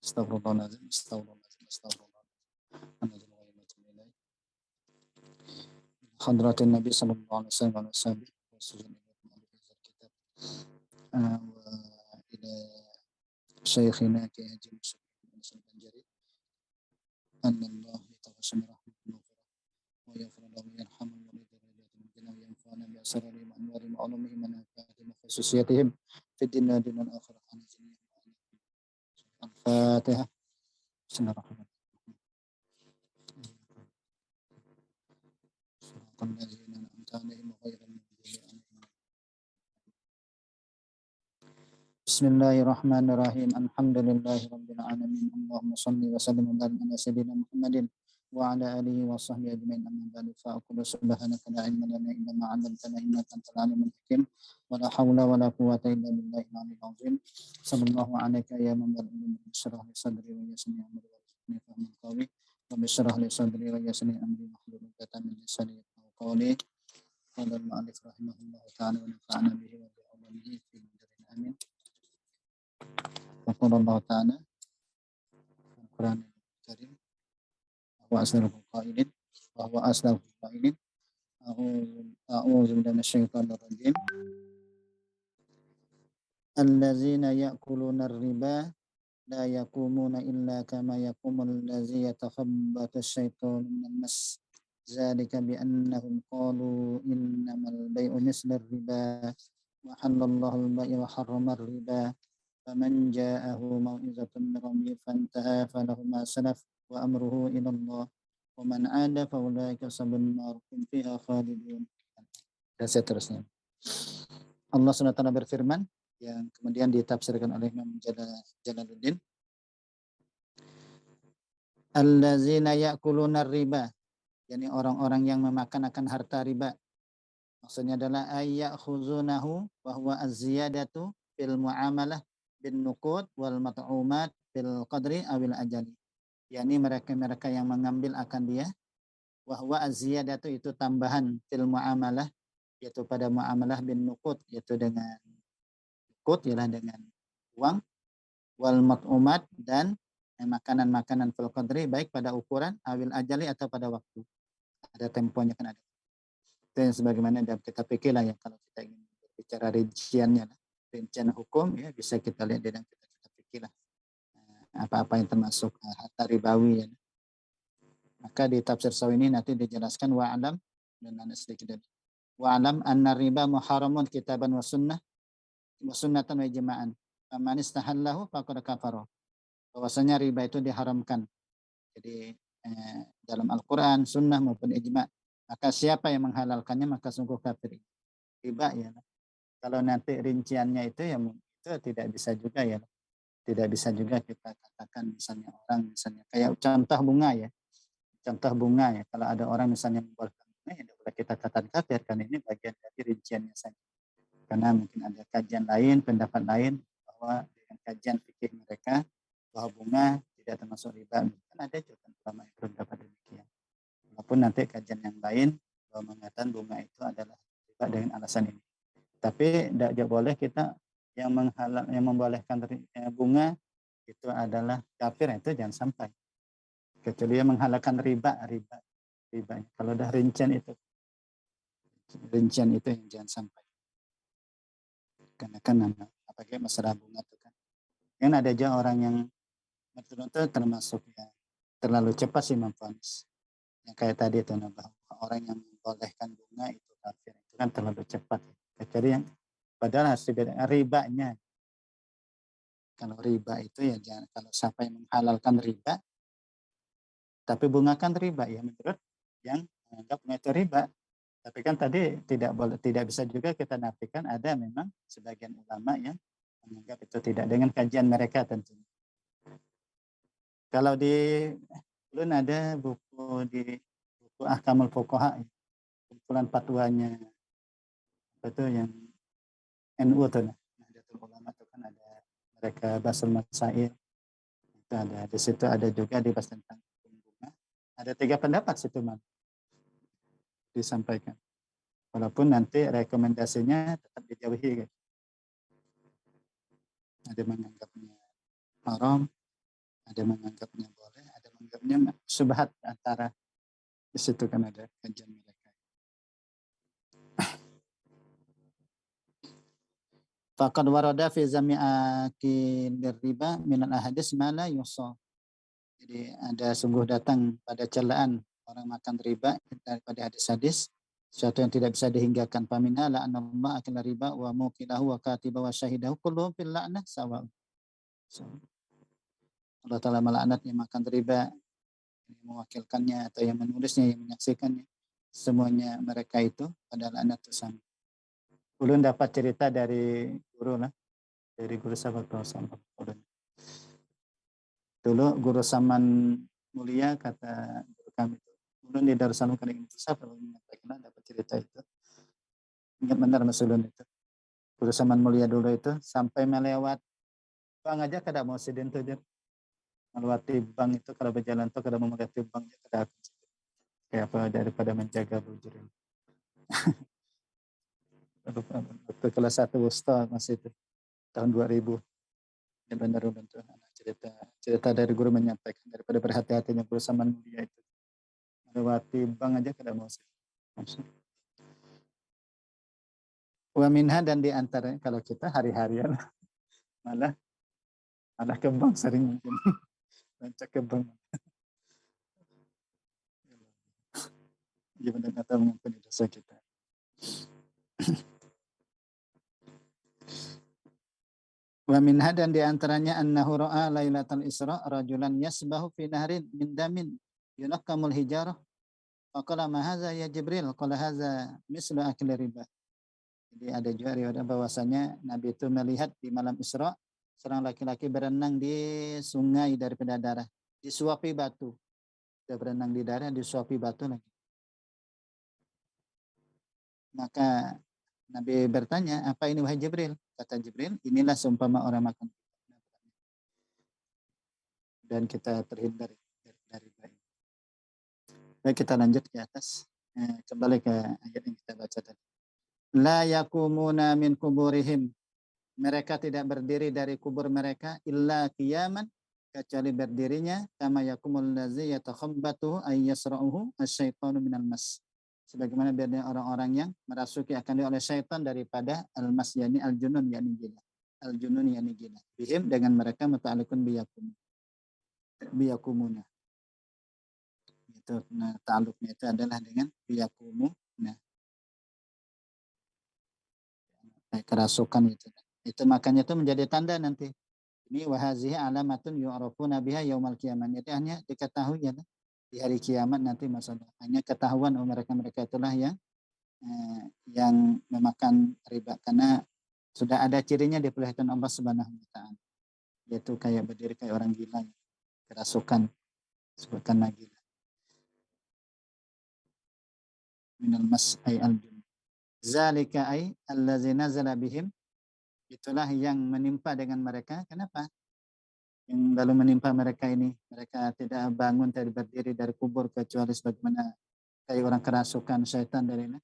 Astagfirullahaladzim, astagfirullahaladzim, astagfirullahaladzim. Hadratin Nabi sallallahu alaihi wasallam wa sahbihi wa sallam kitab wa ila syekhina Ki Haji Musa bin Banjari annallahu yatawassamu rahmatullahi wa yaghfir lahu wa yarhamu wa yudhillahu wa yanfa'una bi asrarihim wa anwarihim wa ulumihim wa nafatihim wa khususiyatihim fid dunya wal akhirah. Al-Fatihah. Bismillahirrahmanirrahim. Bismillahirrahmanirrahim. Alhamdulillahirabbil alamin. Allahumma shalli wa sallim ala sayyidina Muhammadin wa ala alihi wa sahbihi ajmain. Amma ba'du fa aqulu subhanaka la ilma lana illa ma 'allamtana innaka antal alimul hakim. Wa la haula wa la quwwata illa billahil aliyyil azim. Sallallahu alayka ya man bil ilmi washrah li sadri wa yassir li amri wa fahmi qawi wa bishrah li sadri wa yassir li amri wahlul 'uqdatam min lisani yafqahu qawli. Qala al-mu'allif rahimahullahu ta'ala wa nafa'ana bihi wa bi 'ulumihi fi darin amin. Qala Allah ta'ala Al-Quran Al-Karim wa asdaqul qailin wa huwa asdaqul qailin a'udzu billahi minasyaitonir rajim. Allazina ya'kuluna ar-riba la yaqumuna illa kama yaqumul ladzi yatakhabbathu asy-syaitanu minal mas. Dzalika bi annahum qalu innamal bai'u mislu ar-riba wa halallahu al-bai'a wa harrama ar-riba. Faman ja'ahu mau'izatun min rabbih fantaha falahu ma salaf wa amruhu ila Allah wa man 'ada fa ulaika ashabun nar hum fiha khalidun. Dan seterusnya. Allah SWT berfirman yang kemudian ditafsirkan oleh Imam Jalaluddin. Allazina ya'kuluna riba, yakni orang-orang yang memakan akan harta riba. Maksudnya adalah ayyakhuzunahu wa huwa az-ziyadatu fil muamalah bin nuqud wal mat'umat bil qadri awil ajali. Yakni mereka yang mengambil akan dia wa huwa az-ziyadatu itu tambahan fil muamalah, yaitu pada muamalah bin nuqud, yaitu dengan nuqud ialah dengan uang, wal mat'umat dan makanan-makanan fil qadri baik pada ukuran awil ajali atau pada waktu. Ada temponya kan ada. Itu yang sebagaimana dalam kitab fikih lah ya, kalau kita ingin berbicara rinciannya lah. Rincian hukum ya bisa kita lihat dalam kitab fikih lah. Apa-apa yang termasuk harta ribawi ya. Maka di tafsir sawi ini nanti dijelaskan wa'alam dan ada sedikit dari wa'alam anna riba muharamun kitaban wa sunnatan wa ijma'an. Faman istahallahu faqad kafara. Bahwasanya riba itu diharamkan. Jadi dalam Al-Qur'an, sunnah maupun ijma'. Maka siapa yang menghalalkannya maka sungguh kafir. Riba ya. Kalau nanti rinciannya itu ya itu tidak bisa juga ya. Tidak bisa juga kita katakan misalnya orang misalnya kayak contoh bunga ya. Contoh bunga ya. Kalau ada orang misalnya membolehkan bunga ya tidak boleh kita katakan kafir karena ini bagian dari rinciannya saja. Karena mungkin ada kajian lain, pendapat lain bahwa dengan kajian fikih mereka bahwa bunga tidak termasuk riba. Kan ada juga ulama yang berpendapat demikian. Walaupun nanti kajian yang lain bahwa mengatakan bunga itu adalah riba dengan alasan ini. Tapi tidak boleh kita yang membolehkan bunga itu adalah kafir, itu jangan sampai. Kecuali yang menghalalkan riba. Kalau dah rincian itu yang jangan sampai. Karena kan apalagi masalah bunga itu kan. Yang ada aja orang yang betul-betul termasuk ya terlalu cepat sih memvonis. Yang kayak tadi itu bahwa orang yang membolehkan bunga itu kafir, itu kan terlalu cepat. Kecuali yang padahal harus dibedakan ribanya. Kalau riba itu ya jangan, kalau siapa yang menghalalkan riba, tapi bunga kan riba ya menurut yang menganggap bunga itu riba. Tapi kan tadi tidak bisa juga kita nafikan ada memang sebagian ulama yang menganggap itu tidak dengan kajian mereka tentunya. Kalau di belum ada buku Ahkamul Fuqaha, kumpulan fatwanya itu yang NU tuh, Nahdlatul Ulama itu kan ada mereka Basul Masail, itu ada di situ, ada juga dibahas tentang bunga. Ada 3 pendapat situ man disampaikan. Walaupun nanti rekomendasinya tetap dijauhi. Ada menganggapnya haram, Ada menganggapnya boleh, ada menganggapnya subhat antara di situ kan ada kajian mereka. Faqad warada fi zami'aki riba min al-ahadis ma la yusa. Jadi ada sungguh datang pada celaan orang makan riba daripada hadis-hadis sesuatu yang tidak bisa dihinggakan. Faminha la'anallahu akila riba wa muqilahu wa katiba wa syahidahu kulluhum fil la'nah sawa. So, Allah Ta'ala melaknat yang makan riba, yang mewakilkannya atau yang menulisnya, yang menyaksikannya. Semuanya mereka itu pada laknat itu sama. Ulun dapat cerita dari guru lah, dari guru sahabat Rasulullah. Dulu guru Saman Mulia kata guru kami itu, ulun di Darussalam Kening Pusat menyampaikan dapat cerita itu. Ingat benar Mas Ulun itu. Guru Saman Mulia dulu itu sampai melewat bang aja kada mau sidin tuh dia. Melewati bank itu kalau berjalan tuh kada mau mengganti bank dia kada akan kayak apa daripada menjaga bujur. Waktu kelas 1 Wusta masih itu tahun 2000. Ya benar tuh cerita dari guru menyampaikan daripada berhati-hatinya guru Saman Mulia itu. Melewati bank aja kada mau sidin. Wa minha dan di antara kalau kita hari-harian malah ke bank sering mungkin rancak ke bank. Gimana kata mengampuni dosa kita. Wa minha dan di antaranya annahu ra'a lailatal isra rajulan yasbahu fi nahrin min damin yunaqamul hijarah. Faqala ma hadza ya Jibril? Qala hadza mislu akli riba. Jadi ada juga riwayat bahwasanya Nabi itu melihat di malam Isra seorang laki-laki berenang di sungai daripada darah, disuapi batu. Dia berenang di darah, disuapi batu lagi. Maka Nabi bertanya, apa ini wahai Jibril? Kata Jibril, inilah seumpama orang makan. Dan kita terhindar dari riba. Baik, kita lanjut ke atas. Kembali ke ayat yang kita baca tadi. La yakumuna min kuburihim. Mereka tidak berdiri dari kubur mereka illa qiyaman, kecuali berdirinya kama yakumul ladzi yatakhabbatu ay yasra'uhu asyaitanu minal mas. Sebagaimana berdirinya orang-orang yang merasuki akan oleh syaitan daripada al-mas, yakni al-junun, yakni gila. Al-junun yakni gila. Bihim dengan mereka muta'alliqun biyakumuna. Itu nah, ta'alluqnya itu adalah dengan biyakumu. Nah, kerasukan itu makanya itu menjadi tanda nanti. Ini wahazihi alamatun yu'rafuna biha yaumal qiyamah. Itu hanya diketahui ya di hari kiamat nanti masalah. Hanya ketahuan mereka itulah yang memakan riba karena sudah ada cirinya diperlihatkan Allah Subhanahu wa taala. Yaitu kayak berdiri kayak orang gila, kerasukan, sebutkan lagi. Minal mas ay al-jun. Zalika ay allazi nazala bihim. Itulah yang menimpa dengan mereka. Kenapa? Yang lalu menimpa mereka ini, mereka tidak bangun, tidak berdiri dari kubur kecuali sebagaimana kayak orang kerasukan syaitan dari ini.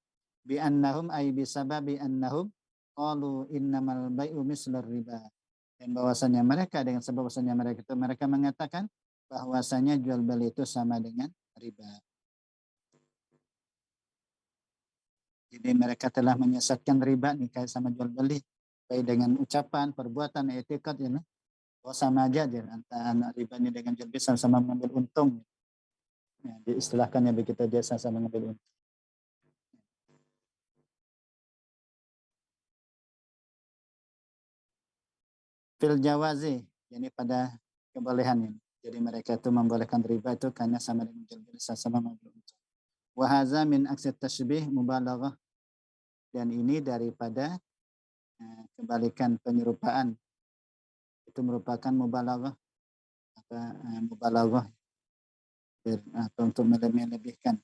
Bi annahum ay bisababi annahum qalu innamal bai'u mislur riba. Dan bahwasanya mereka dengan sebab bahwasanya mereka itu mereka mengatakan bahwasanya jual beli itu sama dengan riba. Jadi mereka telah menyesatkan riba nih kayak sama jual beli, baik dengan ucapan, perbuatan, etikat ya. Oh sama aja antara riba ini dengan jual beli sama-sama mengambil untung. Ya, diistilahkannya begitu dia sama-sama mengambil untung. Fil jawazi, ini pada kebolehan ini. Jadi mereka itu membolehkan riba itu karena sama dengan jual beli sama-sama mengambil untung. Wahaza min aksi tashbih mubalaghah, dan ini daripada kebalikan penyerupaan, itu merupakan mubalaghah, mubalaghah untuk melebih-lebihkan,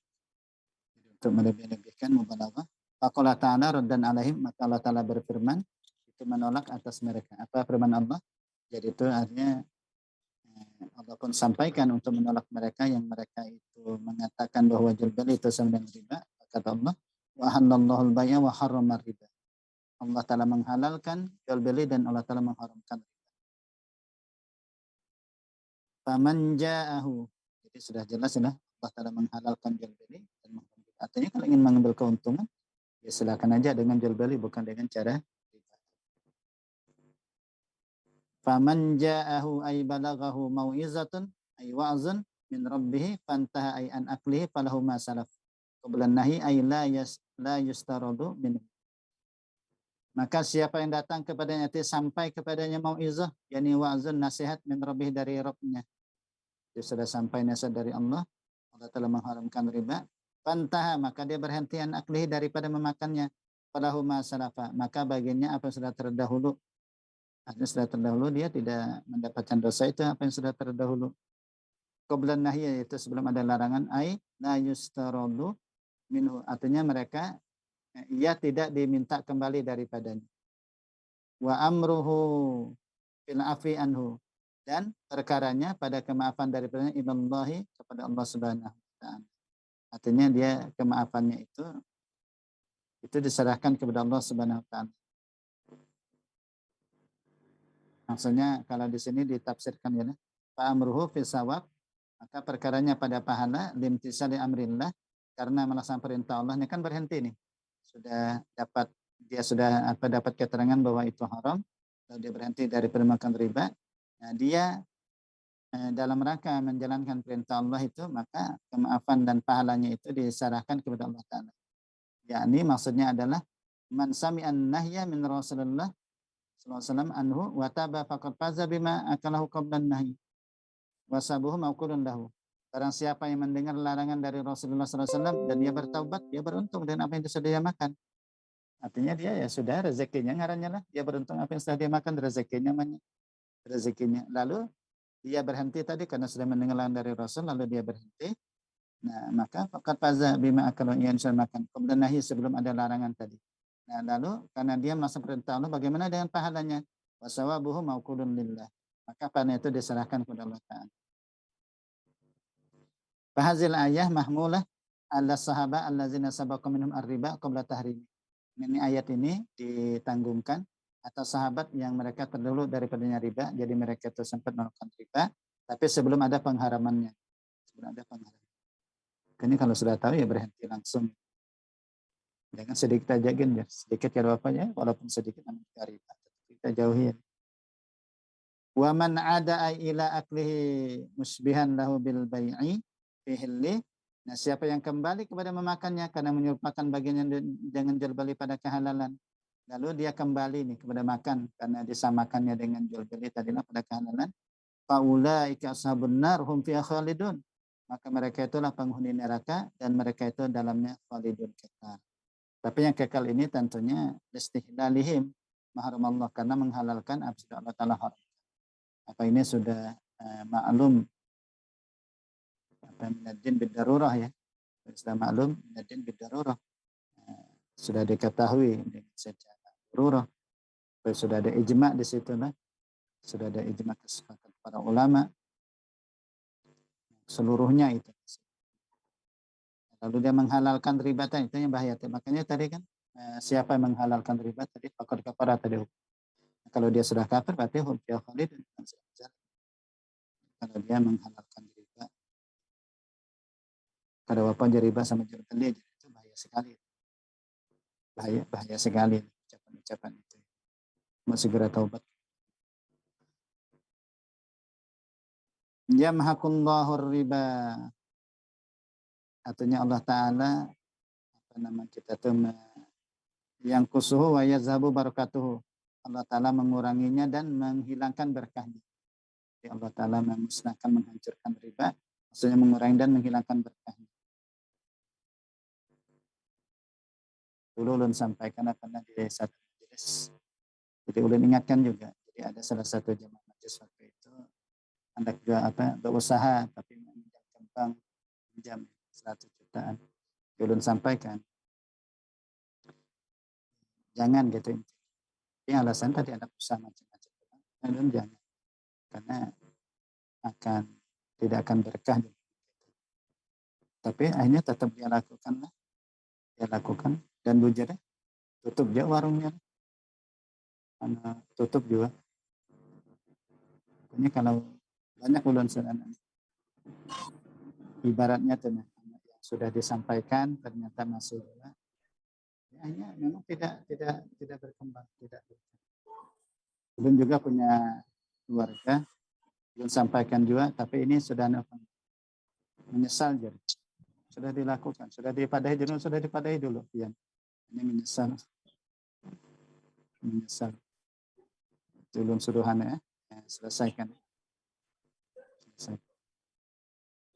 mubalaghah. Faqala ta'ala raddan alaihim, maka Allah Ta'ala berfirman itu menolak atas mereka. Apa firman Allah? Jadi itu artinya Allah pun sampaikan untuk menolak mereka yang mereka itu mengatakan bahwa jual beli itu sama dengan riba. Kata Allah, wa halallahu al-bai'a wa harrama riba. Allah Ta'ala menghalalkan jual beli dan Allah Ta'ala mengharamkan riba. Faman ja'ahu. Jadi sudah jelas ya, Allah Ta'ala menghalalkan jual beli dan mengharamkan. Artinya kalau ingin mengambil keuntungan, ya silakan aja dengan jual beli, bukan dengan cara riba. Faman ja'ahu ay balaghahu mau'izatun ay wa'zun min rabbih fantaha ay an aklihi falahu ma salaf. Qabla nahi ay la yustaradu minhu. Maka siapa yang datang kepadanya itu sampai kepadanya mau'izah, yakni wa'zun, nasihat min rabbih, dari Rabbnya. Dia sudah sampai nasihat dari Allah. Allah telah mengharamkan riba. Fantaha, maka dia berhenti an aklihi, daripada memakannya. Falahu ma salafa, maka bagiannya apa yang sudah terdahulu. Artinya sudah terdahulu, dia tidak mendapatkan dosa itu apa yang sudah terdahulu. Qablan nahi, yaitu sebelum ada larangan, ay la yustaradu minhu, artinya mereka, ia tidak diminta kembali daripadanya. Wa amruhu fil afi anhu, dan perkaranya pada kemaafan daripadanya ilallahi, kepada Allah Subhanahu wa taala. Artinya dia kemaafannya itu diserahkan kepada Allah Subhanahu wa taala. Maksudnya kalau di sini ditafsirkan ya, fa amruhu fis sawab, maka perkaranya pada pahala, limtisali amrillah, karena melaksanakan perintah Allah. Ini kan berhenti nih. Dia sudah dapat keterangan bahwa itu haram, lalu dia berhenti dari makan riba. Nah, dia dalam rangka menjalankan perintah Allah itu, maka kemaafan dan pahalanya itu diserahkan kepada Allah Ta'ala. Yakni maksudnya adalah man sami'an nahya min Rasulullah sallallahu alaihi wasallam anhu wa taba faqad faza bima akalahu qablan nahi wa sabuhu mauqulun lahu. Barang siapa yang mendengar larangan dari Rasulullah sallallahu alaihi wasallam dan dia bertaubat, dia beruntung dengan apa yang sudah dia makan. Artinya dia ya sudah rezekinya, ngarannya lah, dia beruntung apa yang sudah dia makan, rezekinya. Lalu dia berhenti tadi karena sudah mendengar larangan dari Rasul, lalu dia berhenti. Nah, maka faqad faza bima akalahu, yang sudah makan qablan nahi, sebelum ada larangan tadi. Nah, lalu karena dia melaksanakan perintah Allah, bagaimana dengan pahalanya? Wasawabuhu mauqulun lillah. Maka pahalanya itu diserahkan kepada Allah Ta'ala. Fahazil ayah mahmulah ala sahaba allazina sabaqa minhum ar-riba qabla tahrimi. Ini ayat ini ditanggungkan atas sahabat yang mereka terdahulu daripadanya riba, jadi mereka itu sempat melakukan riba, tapi sebelum ada pengharamannya. Ini kalau sudah tahu ya berhenti langsung. Jangan sedikit aja ya. Sedikit kalau apanya, walaupun sedikit namun riba. Kita jauhi ya. Wa man ada ila aklihi musbihan lahu bil bai'i fi hilli. Nah, siapa yang kembali kepada memakannya karena menyerupakan bagiannya dengan jual beli pada kehalalan. Lalu dia kembali nih kepada makan karena disamakannya dengan jual beli tadilah pada kehalalan. Faulaika ashabun nar hum fiha khalidun. Maka mereka itulah penghuni neraka dan mereka itu dalamnya khalidun kekal. Tapi yang kekal ini tentunya istihlalihim mahram Allah, karena menghalalkan apa yang Allah Ta'ala haram. Apa ini sudah maklum, apa minadin bidarurah ya. Sudah maklum minadin bidarurah. Sudah diketahui secara darurah. Sudah ada ijma' di situ lah. Sudah ada ijma' kesepakatan para ulama. Seluruhnya itu. Lalu dia menghalalkan riba, itu yang bahaya. Makanya tadi kan siapa yang menghalalkan riba tadi faqad kafara tadi. Kalau dia sudah kafir berarti hum fiha khalidun. Kalau dia menghalalkan riba, kada apa riba sama jual beli, itu bahaya sekali. Bahaya sekali ucapan-ucapan itu. Mau segera taubat. Yamhaqullahu riba. Artinya Allah Ta'ala kita tuh yang kusuhu wa yazhabu barakatuhu. Allah Ta'ala menguranginya dan menghilangkan berkahnya. Jadi Allah Ta'ala memusnahkan, menghancurkan riba, maksudnya mengurangi dan menghilangkan berkahnya. Dulu ulun sampaikan pernah di satu majelis. Jadi ulun ingatkan juga. Jadi ada salah satu jemaah majelis waktu itu hendak juga berusaha tapi meminjamkan bank, pinjam 100 jutaan. Ulun sampaikan jangan gitu. Ini alasan tadi ada usaha macam-macam. Ulun jangan, karena tidak akan berkah. Tapi akhirnya tetap dia lakukan dan bujur tutup dia warungnya, karena tutup juga. Pokoknya kalau Banyak ulun sedana. Ibaratnya tuh yang sudah disampaikan ternyata masih hanya memang tidak berkembang, tidak berkembang. Ulun juga punya keluarga, ulun sampaikan juga, tapi ini sudah menyesal jadi. Sudah dilakukan, sudah dipadahi dulu. Ya. Ini menyesal. Ulun suruhan ya, selesaikan.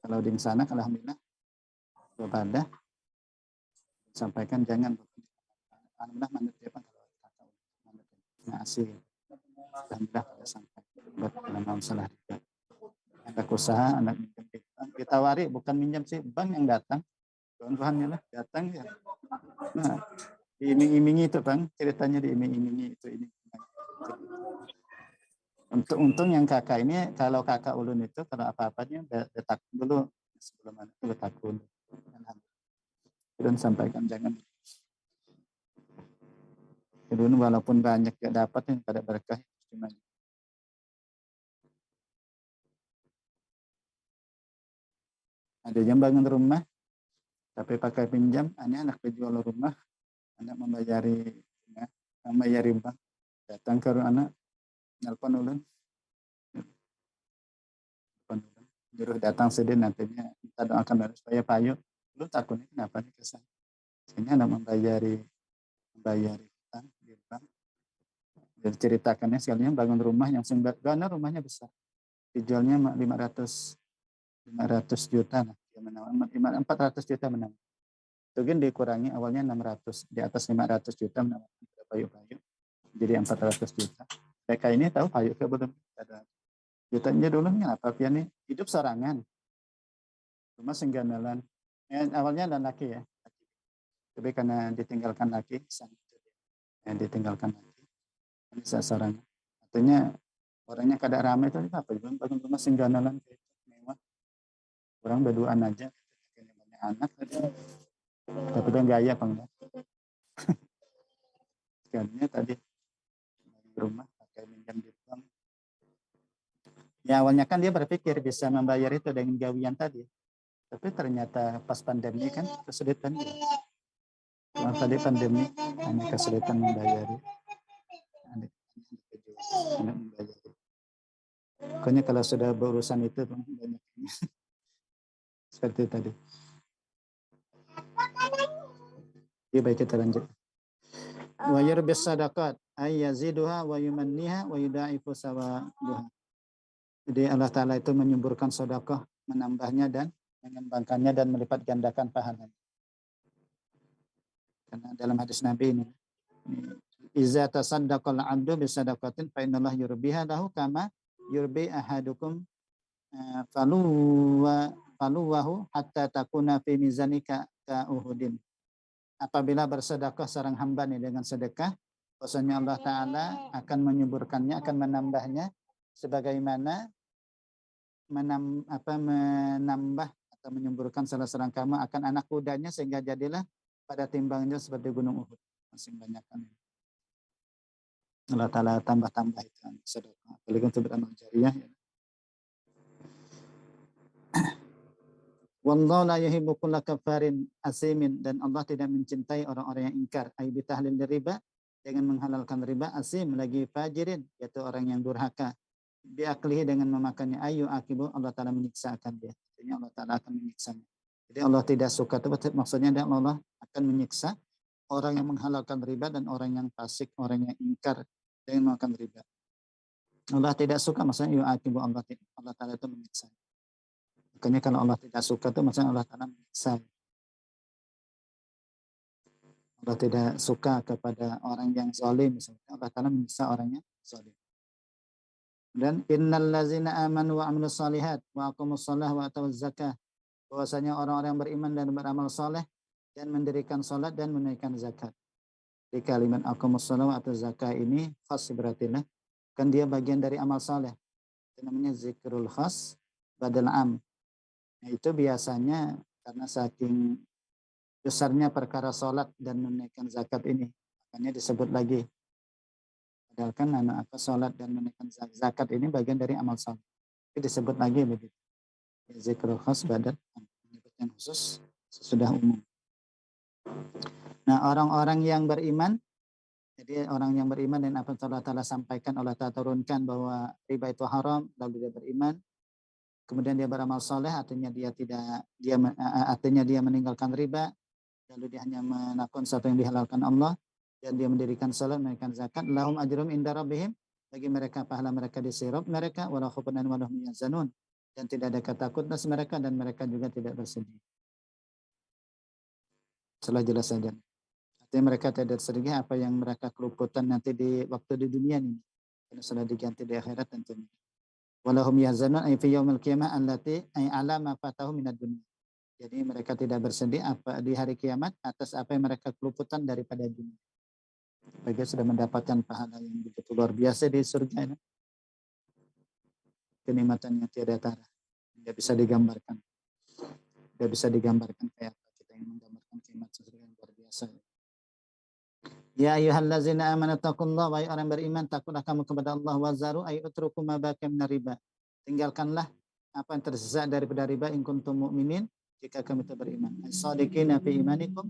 Kalau di sana, alhamdulillah, ibadah sampaikan jangan alhamdulillah manut dia kalau kata ngasih alhamdulillah pada sampai buat dalam salah juga. Anak usaha, anak minjem di bank, ditawari bukan minjam sih, bank yang datang, tuan-tuannya lah datang ya. Nah, diiming-imingi itu bang, ceritanya diiming-imingi itu ini. Untung yang kakak ini, kalau kakak ulun itu kalau apa-apanya detak dulu sebelum itu takun. Dan sampaikan jangan. Ulun walaupun banyak ya dapat yang pada berkah cuma. Ada yang bangun rumah tapi pakai pinjam, anak penjual rumah, anak membayari bank, datang ke anak, nelpon ulun, nyuruh datang sedih nantinya kita doakan supaya payu. Lu takutnya kenapa nih kesan? Ini anak membayari utang di bank. Jadi ceritakannya sekalian bangun rumah yang karena rumahnya besar, dijualnya 500 juta lah, 400 juta menang. Itu kan dikurangi awalnya 600, di atas 500 juta menambah payu-payu jadi 400 juta. Mereka ini tahu payu ke belum ada jutanya dulu apa pian nih hidup sorangan rumah sengganalan awalnya dan laki ya, tapi karena ditinggalkan laki ditinggalkan laki bisa sorangan artinya orangnya kada ramai itu apa belum bangun rumah sengganalan kayak mewah orang berduaan aja banyak anak tapi kan gaya pengen sekalinya tadi di rumah pakai minjam di bank. Ya awalnya kan dia berpikir bisa membayar itu dengan gawian tadi. Tapi ternyata pas pandemi kan kesulitan dia. Kalau tadi pandemi hanya kesulitan membayar. Anak membayar. Pokoknya kalau sudah berurusan itu banyak seperti tadi. Ya baik kita lanjut. Wa yurbis sadaqat ay yaziduha wa yumanniha wa yudaifu sawabuha. Jadi Allah Ta'ala itu menyuburkan sedekah, menambahnya dan mengembangkannya dan melipat gandakan pahalanya. Karena dalam hadis Nabi ini, iza tasaddaqal 'abdu bi sadaqatin fa innallaha yurbiha lahu kama yurbi ahadukum faluwahu hatta takuna fi mizanika ka uhudin. Apabila bersedekah seorang hamba nih dengan sedekah, bahwasanya Allah Ta'ala akan menyuburkannya, akan menambahnya sebagaimana menambah atau menyuburkan salah seorang kamu akan anak kudanya sehingga jadilah pada timbangnya seperti gunung Uhud. Masih banyak kan. Allah Ta'ala tambah-tambah itu sedekah. Apalagi untuk beramal jariah. Ya. Wallahu la yuhibbu kulla kafarin asimin, dan Allah tidak mencintai orang-orang yang ingkar. Ay bitahlil riba, dengan menghalalkan riba, asim lagi fajirin, yaitu orang yang durhaka. Biaklihi, dengan memakannya, ayu akibu, Allah Ta'ala menyiksa akan dia. Artinya Allah Ta'ala akan menyiksanya. Jadi Allah tidak suka, itu maksudnya Allah akan menyiksa orang yang menghalalkan riba dan orang yang fasik, orang yang ingkar dengan memakan riba. Allah tidak suka, maksudnya yu'aqibu, Allah Ta'ala itu menyiksa. Makanya kalau Allah tidak suka itu maksudnya Allah Ta'ala menyiksa. Allah tidak suka kepada orang yang zalim, misalnya Allah Ta'ala menyiksa orang yang zalim. Dan innal ladzina amanu wa amilus solihat wa aqamus shalah wa atawaz zakah, bahwasanya orang-orang yang beriman dan beramal saleh dan mendirikan salat dan menunaikan zakat. Di kalimat aqamus shalah wa atawaz zakah ini khas berarti lah, kan dia bagian dari amal saleh. Itu namanya zikrul khas badal am. Nah, itu biasanya karena saking besarnya perkara salat dan menunaikan zakat ini, makanya disebut lagi. Padahal kan salat dan menunaikan zakat ini bagian dari amal saleh. Tapi disebut lagi begitu. Zikrul khas badal menyebutkan khusus sesudah umum. Nah, orang-orang yang beriman, jadi orang yang beriman dan apa yang Allah Ta'ala sampaikan, Allah Ta'ala turunkan bahwa riba itu haram, lalu dia beriman, kemudian dia beramal soleh, artinya dia meninggalkan riba, lalu dia hanya melakukan sesuatu yang dihalalkan Allah, dan dia mendirikan salat, menunaikan zakat, lahum ajrum inda rabbihim, bagi mereka pahala mereka di sisi Rabb mereka, wala khaufun alaihim wa lahum yahzanun, dan tidak ada ketakutan mereka dan mereka juga tidak bersedih. Setelah jelas saja. Artinya mereka tidak sedih apa yang mereka keluputan nanti di waktu di dunia ini. Karena sudah diganti di akhirat tentunya. Walahum yahzanun ay fi yaumil qiyamah allati ay ala ma fatahu minad dunya. Jadi mereka tidak bersedih apa di hari kiamat atas apa yang mereka keluputan daripada dunia. Mereka sudah mendapatkan pahala yang begitu luar biasa di surga ini. Kenikmatan yang tiada tara. Tidak bisa digambarkan. Tidak bisa digambarkan kayak apa kita yang menggambarkan kenikmatan surga yang luar biasa. Ya ayyuhallazina amanu taqullaha, wahai orang beriman, takutlah kamu kepada Allah, wazaru ay utruku ma baqiya minar riba. Tinggalkanlah apa yang tersisa daripada riba in kuntum mu'minin, jika kamu itu beriman. As-sadiqina fi imanikum.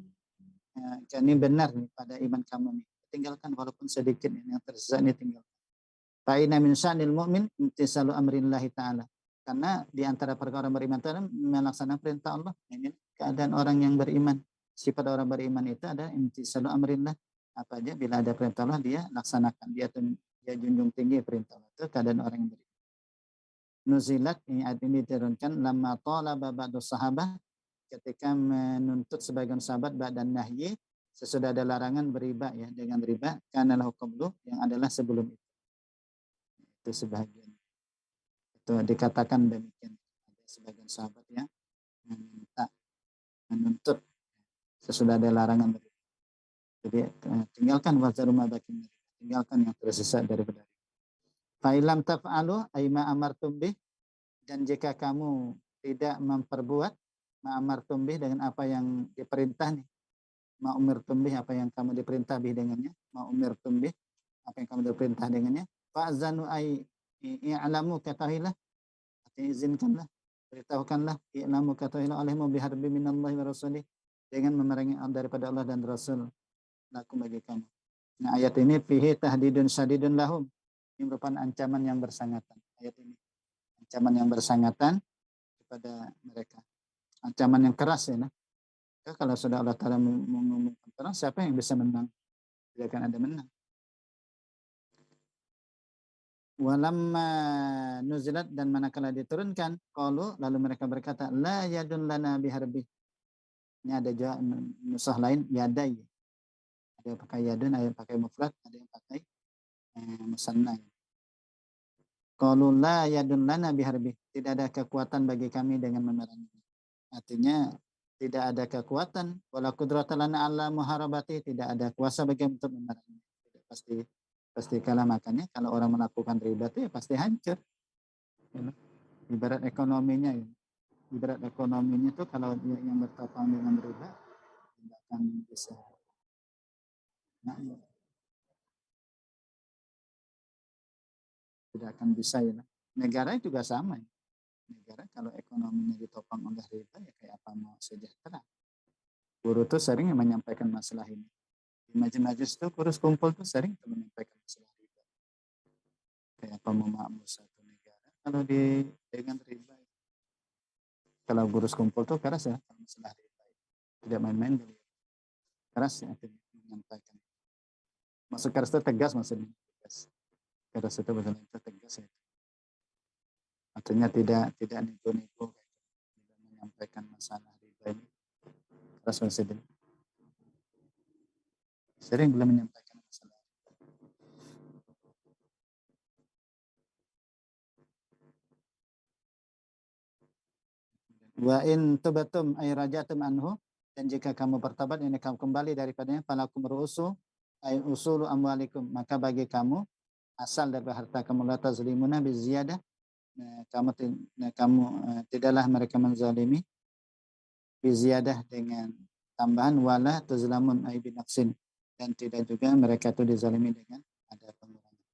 Ini benar nih pada iman kamu nih. Tinggalkan walaupun sedikit ini yang tersisa ini tinggalkan. Fa inna min sya'nil mu'min imtisalu amrillahi ta'ala. Karena di antara perkara beriman itu adalah melaksanakan perintah Allah. Ini keadaan orang yang beriman. Sifat orang beriman itu ada imtisalu amrillah. Apa aja bila ada perintah Allah dia laksanakan, dia junjung tinggi perintah Allah. Itu keadaan orang yang beriman. Nuzilat, ayat ini diturunkan lamma talaba ba'du sahabah, ketika menuntut sebagian sahabat ba'dan nahyi, sesudah ada larangan beriba ya, dengan riba kana lahu qablu, yang adalah sebelum itu. Itu sebagian. Itu dikatakan demikian. Ada sebagian sahabat yang menuntut sesudah ada larangan beriba. Jadi tinggalkan wazaru ma baqiya, tinggalkan yang tersisa daripada riba. Fa ilam taf'alu ay ma amartum bih, dan jika kamu tidak memperbuat ma amartum bih dengan apa yang diperintah nih, ma umirtum bih apa yang kamu diperintah bih dengannya, ma umirtum bih apa yang kamu diperintah dengannya, fa'zanu ay i'lamu katahilah, artinya izinkanlah, beritahukanlah, i'lamu katahilah alaihimu biharbi minallahi wa rasulih, dengan memerangi daripada Allah dan Rasul lakum bagi kamu. Nah, ayat ini fihi tahdidun syadidun lahum. Ini merupakan ancaman yang bersangatan. Ayat ini ancaman yang bersangatan kepada mereka. Ancaman yang keras ya. Nah. Kalau sudah Allah Ta'ala mengumumkan perang, siapa yang bisa menang? Tidak akan ada menang. Walamma nuzilat, dan manakala diturunkan, qalu, lalu mereka berkata, la yadun lana biharbi. Ini ada juga nusah lain, yadai. Ada yang pakai yadun, ada yang pakai mufrad, ada yang pakai musanna. Qalu la yadun lana biharbi. Tidak ada kekuatan bagi kami dengan memerangi. Artinya tidak ada kekuatan, wala qudrata lana ala muharabati, tidak ada kuasa bagi kami untuk memerangi. Pasti kalah. Makanya kalau orang melakukan riba itu ya pasti hancur. Ibarat ekonominya ya. Ibarat ekonominya itu kalau dia yang bertopang dengan riba tidak akan bisa. Nah, ya. Tidak akan bisa ya. Negara juga sama. Ya. Negara kalau ekonominya ditopang oleh riba ya kayak apa mau sejahtera. Guru tuh sering menyampaikan masalah ini. Di majelis itu kurus kumpul tuh sering menyampaikan masalah riba. Kayak apa mau makmur satu negara kalau dengan riba. Kalau guru kumpul tuh keras ya kalau masalah riba. Tidak main-main beliau. Keras ya menyampaikan. Maksud keras itu tegas maksudnya. Tegas. Keras itu betul-betul tegas ya. Artinya tidak nego-nego, tidak menyampaikan masalah riba ini. Keras maksudnya. Sering belum menyampaikan masalah. Wa in tubatum ay rajatum anhu, dan jika kamu bertobat ini kamu kembali daripadanya, falakum ru'usu ay usulu amwalikum, maka bagi kamu asal dari harta kamu, la tazlimuna biziyadah, kamu tidaklah mereka menzalimi biziyadah dengan tambahan, wala tuzlamun ay binaqsin, dan tidak juga mereka itu dizalimi dengan ada pengurangan.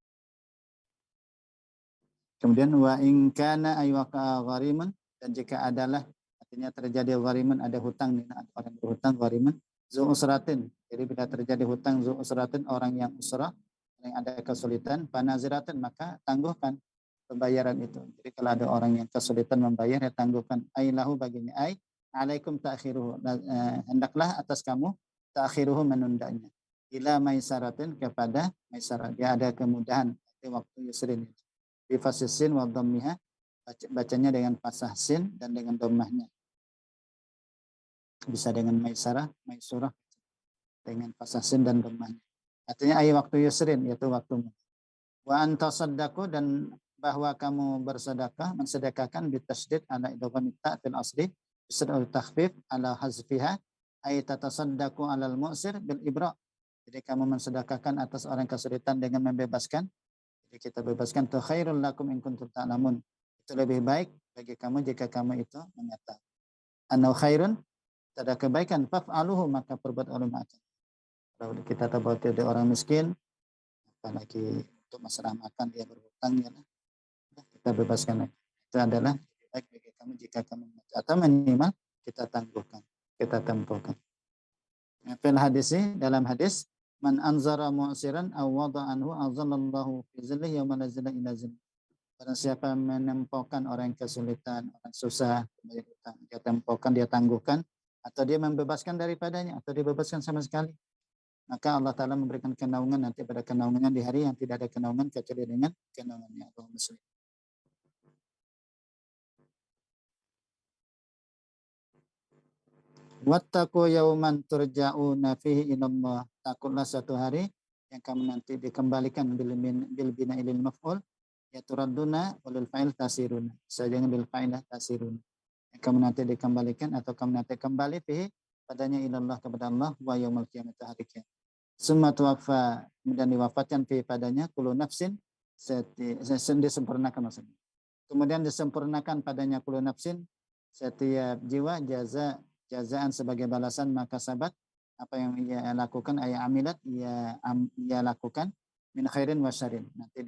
Kemudian wa in kana aywaqa ghariman, dan jika adalah artinya terjadi ghariman, ada hutang nih, ada orang berhutang ghariman zu usratin. Jadi bila terjadi hutang zu usratin, orang yang usrah, yang ada kesulitan, panaziratin, maka tangguhkan pembayaran itu. Jadi kalau ada orang yang kesulitan membayar, ya tangguhkan. Ailahu baginya ai alaikum ta'khiruhu, hendaklah atas kamu ta'khiruhu, menundanya. Ila maisaratin, kepada maisarah, dia ada kemudahan di waktu yusrin. Bi fasisin wa dhammiha, bacanya dengan fasah sin dan dengan dhammahnya. Bisa dengan maisarah, maisurah, dengan fasah sin dan dhammahnya. Artinya ay waktu yusrin, yaitu waktu. Wa antasaddaqu, dan bahwa kamu bersedekah, mensedekahkan bitasydid ala idgham ta fil asli bisrul takhfif ala hazfiha ay tatasaddaqu alal mu'sir bil ibra. Jadi kamu mensedekahkan atas orang kesulitan dengan membebaskan. Jadi kita bebaskan, tu khairul lakum in kuntum ta'lamun. Itu lebih baik bagi kamu jika kamu itu mengetahui. Anau khairun, ada kebaikan, faf'aluhu, maka perbuat oleh makan. Kalau kita tahu ada orang miskin, apalagi untuk masalah makan dia berhutang, ya, kita bebaskan. Itu adalah lebih baik bagi kamu jika kamu mengetahui, atau minimal kita tangguhkan, kita tempuhkan. Fil hadisi, dalam hadis, man anzara mu'siran aw wada anhu azallallahu fi zillihi yawma la zilla illa zilluh. Barang siapa menempohkan orang yang kesulitan, orang susah, dia tempohkan, dia tangguhkan, atau dia membebaskan daripadanya, atau dibebaskan sama sekali, maka Allah Ta'ala memberikan kenaungan nanti pada kenaungannya di hari yang tidak ada kenaungan kecuali dengan kenaungannya. Allahumma sholli. Wattaqu yauman turja'una fihi ilallah. Takutlah suatu hari yang kamu nanti dikembalikan bil bina ilil maf'ul, ya turadduna walil fa'il tasiruna. Saja bil fa'ilah tasiruna. Yang kamu nanti dikembalikan atau kamu nanti kembali fihi padanya ilallah, kepada Allah, wa yaumul qiyamah, hari kiamat. Summa tuwaffa, kemudian diwafatkan fi padanya kullu nafsin, disempurnakan maksudnya. Kemudian disempurnakan padanya kullu nafsin, setiap jiwa, jazaan sebagai balasan maka sabat, apa yang ia lakukan, ayat amilat, ia lakukan, min khairin wa syarrin, nanti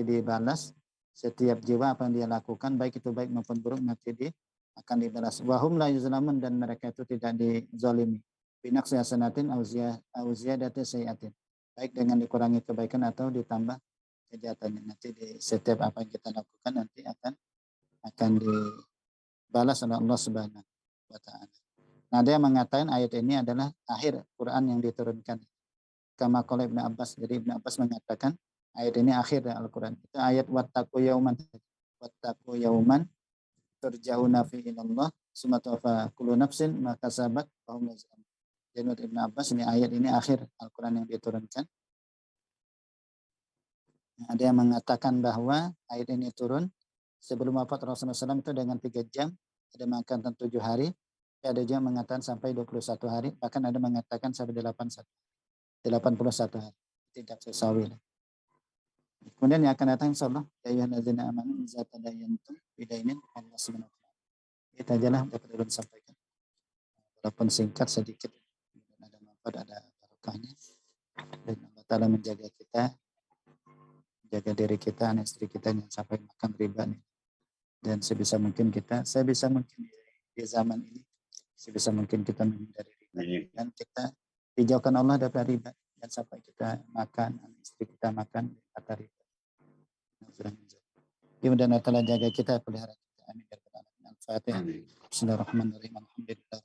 dibalas setiap jiwa apa yang dia lakukan, baik itu baik maupun buruk, nanti akan dibalas. Wahum la yuzlamun, dan mereka itu tidak dizalimi. Binaqsi hasanatin au ziyadati sayiatin, baik dengan dikurangi kebaikan atau ditambah kejahatannya. Nanti di setiap apa yang kita lakukan nanti akan dibalas oleh Allah Subhanahu wa taala. Nah, dia mengatakan ayat ini adalah akhir Quran yang diturunkan. Kama qala Ibnu Abbas. Jadi Ibnu Abbas mengatakan ayat ini akhir dari Al-Quran. Itu ayat wattaqu yauman turja'una fi ilallah summa tuwaffa kullu nafsin ma kasabat wa hum la yuzlamun. Jadi menurut Ibnu Abbas ini ayat ini akhir Al-Quran yang diturunkan. Ada yang mengatakan bahwa ayat ini turun sebelum wafat Rasulullah SAW itu dengan 3 jam. Ada mengatakan 7 hari. Ada juga mengatakan sampai 21 hari. Bahkan ada mengatakan sampai 81 hari. Tidak sesuai. Kemudian yang akan datang insyaallah ya ayyuhallazina amanu idza tadayantum bidainin Allah Subhanahu wa taala. Itu ajalah dapat ulun sampaikan. Walaupun singkat sedikit, ada manfaat, ada barokahnya. Dan Allah Ta'ala menjaga kita, menjaga diri kita, anak istri kita yang sampai makan riba nih. Dan sebisa mungkin di zaman ini, sebisa mungkin kita menghindari riba. Dan kita dijauhkan Allah dari riba. Dan sampai kita makan, anak istri kita makan kata riba. Mudah-mudahan Allah Ta'ala jaga kita, pelihara kita. Amin. Al-Fatihah. Bismillahirrahmanirrahim. Alhamdulillah.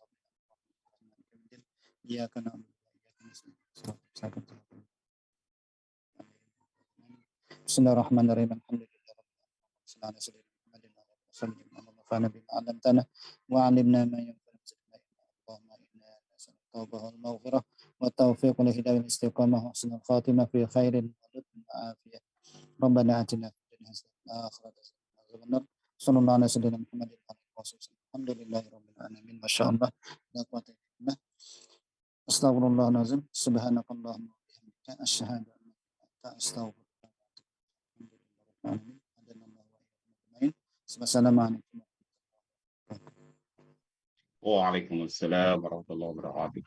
Iyyaka na'budu wa iyyaka nasta'in. Bismillahirrahmanirrahim. Alhamdulillah. Allahumma bima 'allamtana wa 'allimna ma yanfa'una. Allahumma inna nas'aluka tawbah wal maghfirah wa tawfiq wal hidayah wal istiqamah wa husnul khatimah fi khairin wa lutfin wa afiyah. Rabbana atina fid dunya hasanah wa fil akhirati hasanah. Sallallahu alaihi wasallam Muhammadin wa alihi wasallam. Alhamdulillahirabbil alamin. Masyaallah. La quwwata illa billah. Astaghfirullahalazim. Subhanakallahumma wa bihamdika asyhadu an la ilaha illa anta astaghfiruka wa atubu ilaik. Wassalamualaikum. Waalaikumsalam warahmatullahi wabarakatuh.